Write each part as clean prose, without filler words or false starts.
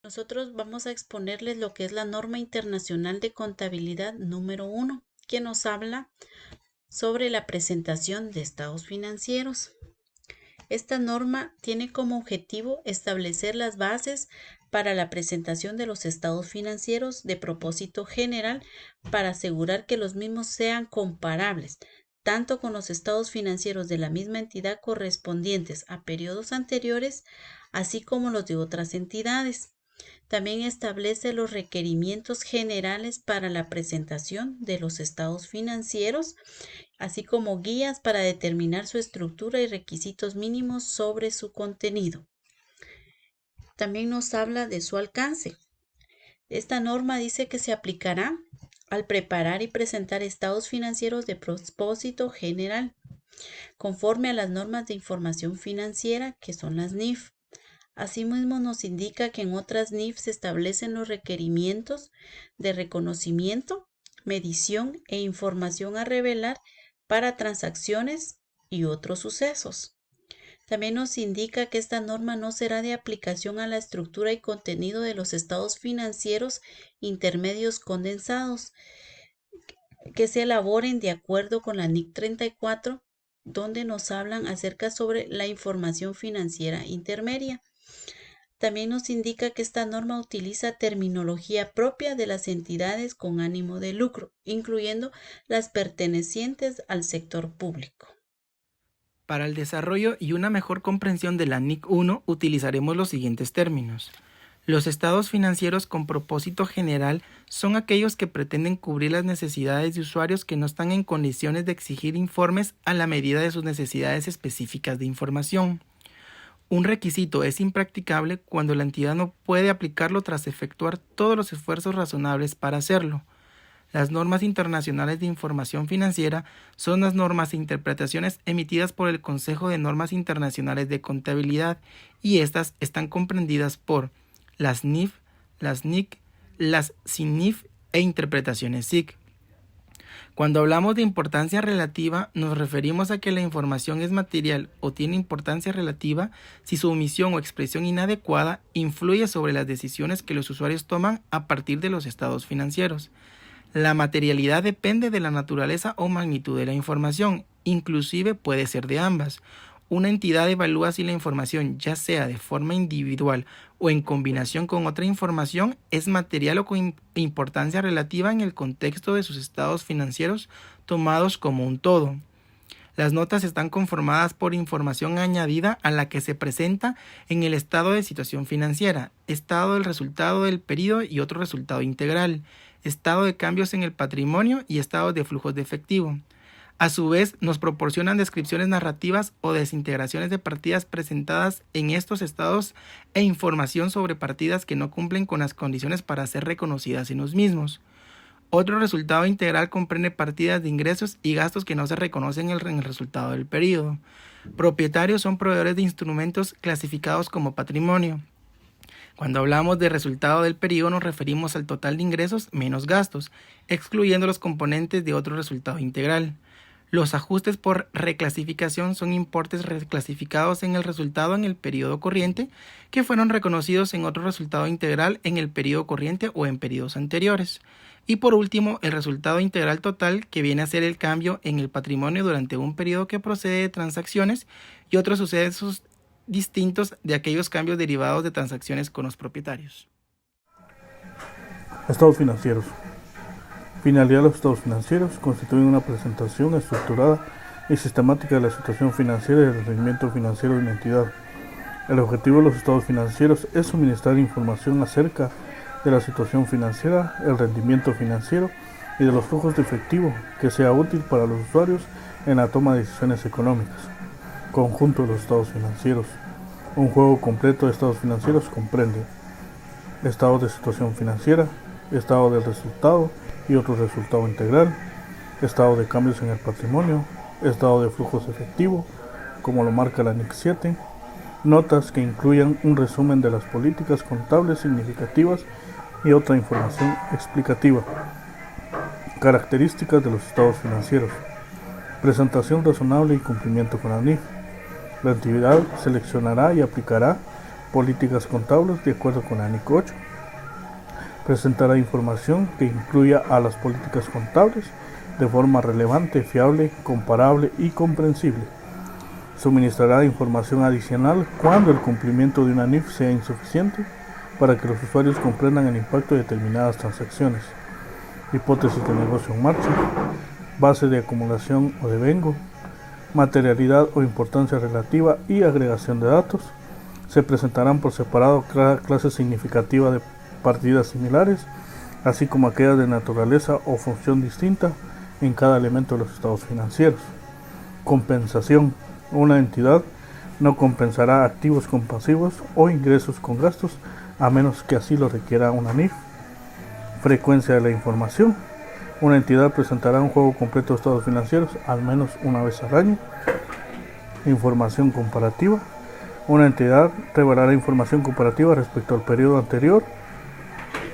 Nosotros vamos a exponerles lo que es la norma internacional de contabilidad número 1, que nos habla sobre la presentación de estados financieros. Esta norma tiene como objetivo establecer las bases para la presentación de los estados financieros de propósito general para asegurar que los mismos sean comparables tanto con los estados financieros de la misma entidad correspondientes a periodos anteriores, así como los de otras entidades. También establece los requerimientos generales para la presentación de los estados financieros, así como guías para determinar su estructura y requisitos mínimos sobre su contenido. También nos habla de su alcance. Esta norma dice que se aplicará al preparar y presentar estados financieros de propósito general, conforme a las normas de información financiera, que son las NIF. Asimismo, nos indica que en otras NIF se establecen los requerimientos de reconocimiento, medición e información a revelar para transacciones y otros sucesos. También nos indica que esta norma no será de aplicación a la estructura y contenido de los estados financieros intermedios condensados que se elaboren de acuerdo con la NIC 34, donde nos hablan acerca sobre la información financiera intermedia. También nos indica que esta norma utiliza terminología propia de las entidades con ánimo de lucro, incluyendo las pertenecientes al sector público. Para el desarrollo y una mejor comprensión de la NIC 1 utilizaremos los siguientes términos. Los estados financieros con propósito general son aquellos que pretenden cubrir las necesidades de usuarios que no están en condiciones de exigir informes a la medida de sus necesidades específicas de información. Un requisito es impracticable cuando la entidad no puede aplicarlo tras efectuar todos los esfuerzos razonables para hacerlo. Las normas internacionales de información financiera son las normas e interpretaciones emitidas por el Consejo de Normas Internacionales de Contabilidad y estas están comprendidas por las NIF, las NIC, las SINIF e interpretaciones SIC. Cuando hablamos de importancia relativa, nos referimos a que la información es material o tiene importancia relativa si su omisión o expresión inadecuada influye sobre las decisiones que los usuarios toman a partir de los estados financieros. La materialidad depende de la naturaleza o magnitud de la información, inclusive puede ser de ambas. Una entidad evalúa si la información, ya sea de forma individual o en combinación con otra información, es material o con importancia relativa en el contexto de sus estados financieros tomados como un todo. Las notas están conformadas por información añadida a la que se presenta en el estado de situación financiera, estado del resultado del periodo y otro resultado integral, estado de cambios en el patrimonio y estado de flujos de efectivo. A su vez, nos proporcionan descripciones narrativas o desintegraciones de partidas presentadas en estos estados e información sobre partidas que no cumplen con las condiciones para ser reconocidas en los mismos. Otro resultado integral comprende partidas de ingresos y gastos que no se reconocen en el resultado del periodo. Propietarios son proveedores de instrumentos clasificados como patrimonio. Cuando hablamos de resultado del periodo nos referimos al total de ingresos menos gastos, excluyendo los componentes de otro resultado integral. Los ajustes por reclasificación son importes reclasificados en el resultado en el periodo corriente que fueron reconocidos en otro resultado integral en el periodo corriente o en periodos anteriores. Y por último, el resultado integral total, que viene a ser el cambio en el patrimonio durante un periodo que procede de transacciones y otros sucesos distintos de aquellos cambios derivados de transacciones con los propietarios. Estados financieros. Finalidad de los estados financieros constituyen una presentación estructurada y sistemática de la situación financiera y el rendimiento financiero de una entidad. El objetivo de los estados financieros es suministrar información acerca de la situación financiera, el rendimiento financiero y de los flujos de efectivo que sea útil para los usuarios en la toma de decisiones económicas. Conjunto de los estados financieros. Un juego completo de estados financieros comprende estado de situación financiera, estado del resultado y otro resultado integral, estado de cambios en el patrimonio, estado de flujos de efectivo, como lo marca la NIC 7, notas que incluyan un resumen de las políticas contables significativas y otra información explicativa. Características de los estados financieros. Presentación razonable y cumplimiento con la NIF. La entidad seleccionará y aplicará políticas contables de acuerdo con la NIC 8. Presentará información que incluya a las políticas contables de forma relevante, fiable, comparable y comprensible. Suministrará información adicional cuando el cumplimiento de una NIF sea insuficiente para que los usuarios comprendan el impacto de determinadas transacciones. Hipótesis de negocio en marcha, base de acumulación o devengo, materialidad o importancia relativa y agregación de datos. Se presentarán por separado cada clase significativa de partidas similares, así como aquellas de naturaleza o función distinta en cada elemento de los estados financieros. Compensación. Una entidad no compensará activos con pasivos o ingresos con gastos a menos que así lo requiera una NIF. Frecuencia de la información. Una entidad presentará un juego completo de estados financieros al menos una vez al año. Información comparativa. Una entidad revelará información comparativa respecto al periodo anterior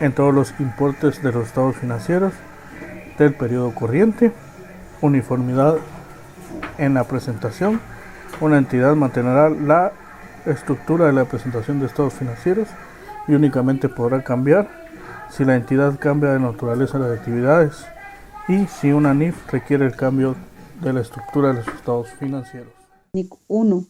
en todos los importes de los estados financieros del periodo corriente. Uniformidad en la presentación. Una entidad mantendrá la estructura de la presentación de estados financieros y únicamente podrá cambiar si la entidad cambia de naturaleza de las actividades y si una NIF requiere el cambio de la estructura de los estados financieros. NIC 1.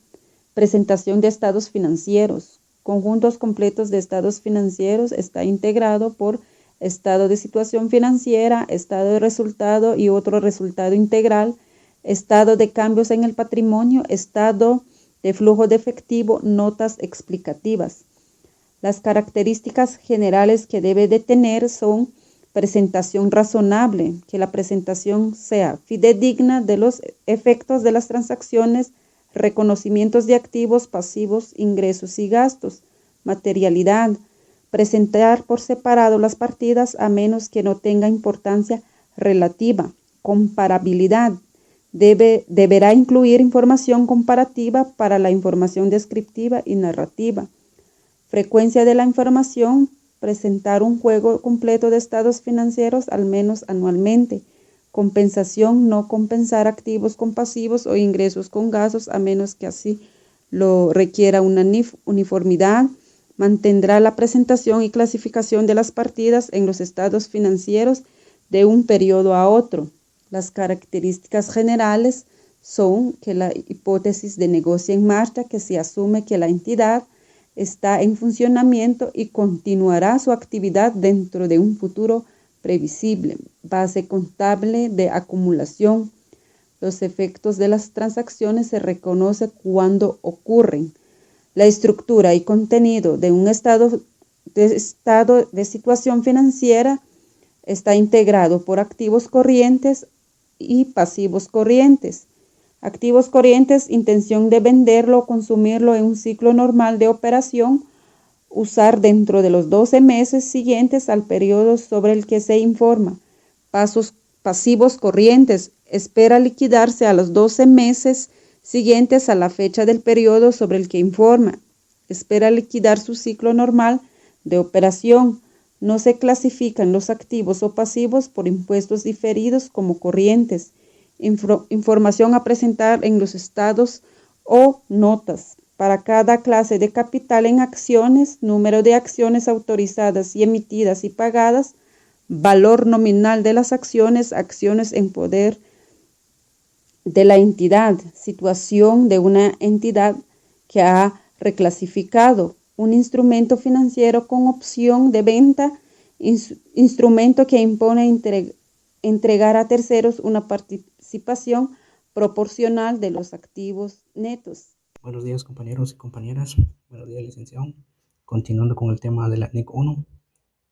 Presentación de estados financieros. Conjuntos completos de estados financieros está integrado por estado de situación financiera, estado de resultado y otro resultado integral, estado de cambios en el patrimonio, estado de flujo de efectivo, notas explicativas. Las características generales que debe de tener son presentación razonable, que la presentación sea fidedigna de los efectos de las transacciones, reconocimientos de activos, pasivos, ingresos y gastos, materialidad, presentar por separado las partidas a menos que no tenga importancia relativa, comparabilidad, deberá incluir información comparativa para la información descriptiva y narrativa. Frecuencia de la información, presentar un juego completo de estados financieros al menos anualmente. Compensación, no compensar activos con pasivos o ingresos con gastos a menos que así lo requiera una NIF. Uniformidad, mantendrá la presentación y clasificación de las partidas en los estados financieros de un periodo a otro. Las características generales son que la hipótesis de negocio en marcha, que se asume que la entidad está en funcionamiento y continuará su actividad dentro de un futuro previsible. Base contable de acumulación. Los efectos de las transacciones se reconoce cuando ocurren. La estructura y contenido de un estado de situación financiera está integrado por activos corrientes y pasivos corrientes. Activos corrientes, intención de venderlo o consumirlo en un ciclo normal de operación, usar dentro de los 12 meses siguientes al periodo sobre el que se informa. Pasivos corrientes, espera liquidarse a los 12 meses siguientes a la fecha del periodo sobre el que informa. Espera liquidar su ciclo normal de operación. No se clasifican los activos o pasivos por impuestos diferidos como corrientes. Información a presentar en los estados o notas. Para cada clase de capital en acciones, número de acciones autorizadas y emitidas y pagadas, valor nominal de las acciones, acciones en poder de la entidad, situación de una entidad que ha reclasificado, un instrumento financiero con opción de venta, instrumento que impone entregar a terceros una participación proporcional de los activos netos. Buenos días, compañeros y compañeras. Buenos días, licenciado. Continuando con el tema de la NIC 1,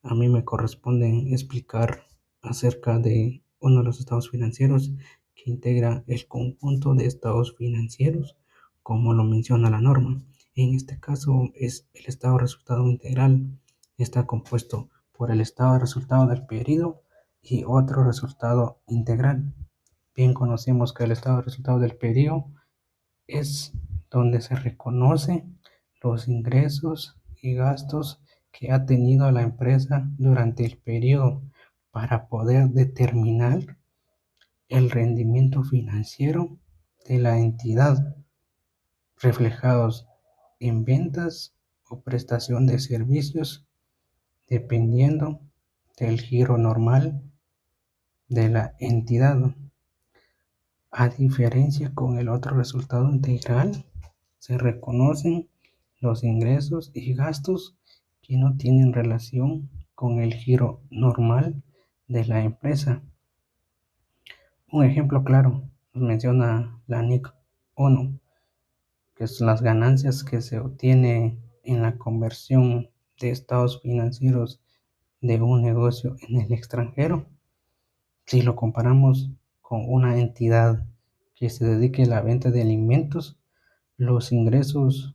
a mí me corresponde explicar acerca de uno de los estados financieros que integra el conjunto de estados financieros, como lo menciona la norma. En este caso es el estado de resultado integral. Está compuesto por el estado de resultado del periodo y otro resultado integral. Bien conocemos que el estado de resultado del periodo es donde se reconoce los ingresos y gastos que ha tenido la empresa durante el periodo para poder determinar el rendimiento financiero de la entidad, reflejados en ventas o prestación de servicios dependiendo del giro normal de la entidad. A diferencia con el otro resultado integral, se reconocen los ingresos y gastos que no tienen relación con el giro normal de la empresa. Un ejemplo claro nos menciona la NIC 1, que son las ganancias que se obtiene en la conversión de estados financieros de un negocio en el extranjero. Si lo comparamos con una entidad que se dedique a la venta de alimentos, los ingresos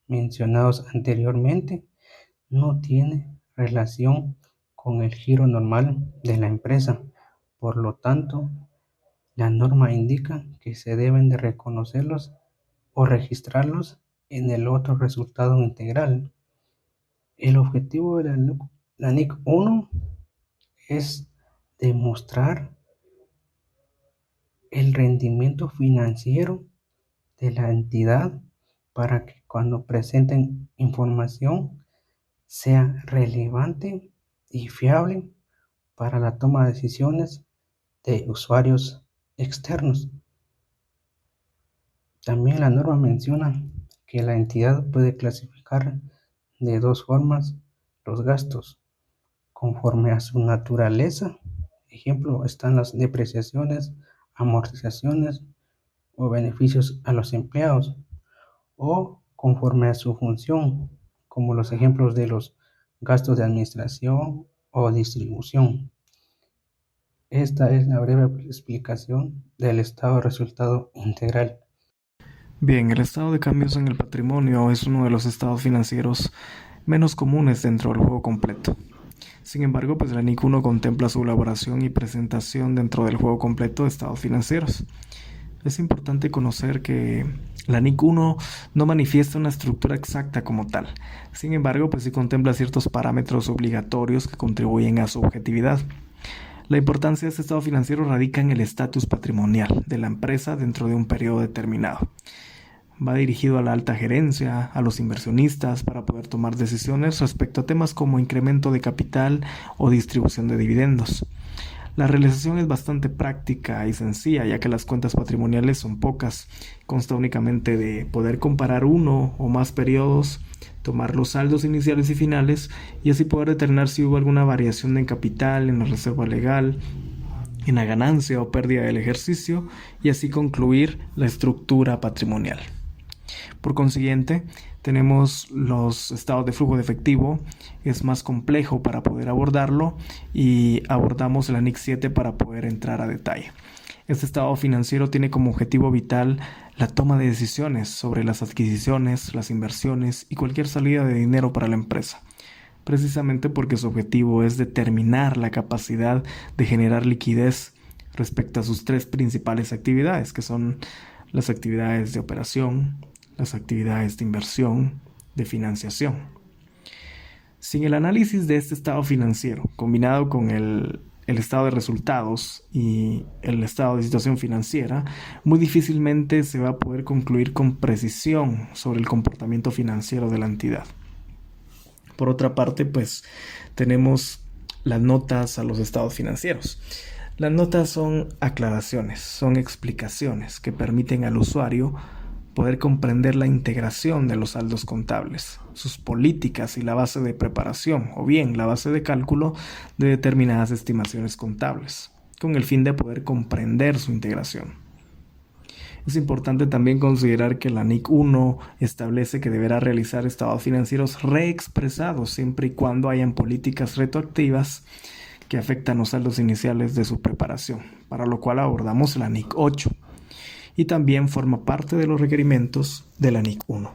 mencionados anteriormente no tienen relación con el giro normal de la empresa. Por lo tanto, la norma indica que se deben de reconocerlos o registrarlos en el otro resultado integral. El objetivo de la NIC 1 es demostrar el rendimiento financiero de la entidad para que cuando presenten información sea relevante y fiable para la toma de decisiones de usuarios externos. También la norma menciona que la entidad puede clasificar de dos formas los gastos, conforme a su naturaleza. Ejemplo, están las depreciaciones, amortizaciones o beneficios a los empleados, o conforme a su función, como los ejemplos de los gastos de administración o distribución. Esta es la breve explicación del estado de resultado integral. Bien, el estado de cambios en el patrimonio es uno de los estados financieros menos comunes dentro del juego completo. Sin embargo, pues la NIC 1 contempla su elaboración y presentación dentro del juego completo de estados financieros. Es importante conocer que la NIC 1 no manifiesta una estructura exacta como tal. Sin embargo, pues sí contempla ciertos parámetros obligatorios que contribuyen a su objetividad. La importancia de este estado financiero radica en el estatus patrimonial de la empresa dentro de un periodo determinado. Va dirigido a la alta gerencia, a los inversionistas, para poder tomar decisiones respecto a temas como incremento de capital o distribución de dividendos. La realización es bastante práctica y sencilla, ya que las cuentas patrimoniales son pocas. Consta únicamente de poder comparar uno o más periodos, tomar los saldos iniciales y finales, y así poder determinar si hubo alguna variación en capital, en la reserva legal, en la ganancia o pérdida del ejercicio, y así concluir la estructura patrimonial. Por consiguiente, tenemos los estados de flujo de efectivo, es más complejo para poder abordarlo y abordamos la NIC 7 para poder entrar a detalle. Este estado financiero tiene como objetivo vital la toma de decisiones sobre las adquisiciones, las inversiones y cualquier salida de dinero para la empresa, precisamente porque su objetivo es determinar la capacidad de generar liquidez respecto a sus tres principales actividades, que son las actividades de operación, las actividades de inversión, de financiación. Sin el análisis de este estado financiero, combinado con el estado de resultados y el estado de situación financiera, muy difícilmente se va a poder concluir con precisión sobre el comportamiento financiero de la entidad. Por otra parte, pues tenemos las notas a los estados financieros. Las notas son aclaraciones, son explicaciones que permiten al usuario poder comprender la integración de los saldos contables, sus políticas y la base de preparación, o bien la base de cálculo de determinadas estimaciones contables, con el fin de poder comprender su integración. Es importante también considerar que la NIC 1 establece que deberá realizar estados financieros reexpresados siempre y cuando hayan políticas retroactivas que afectan los saldos iniciales de su preparación, para lo cual abordamos la NIC 8. Y también forma parte de los requerimientos de la NIC 1.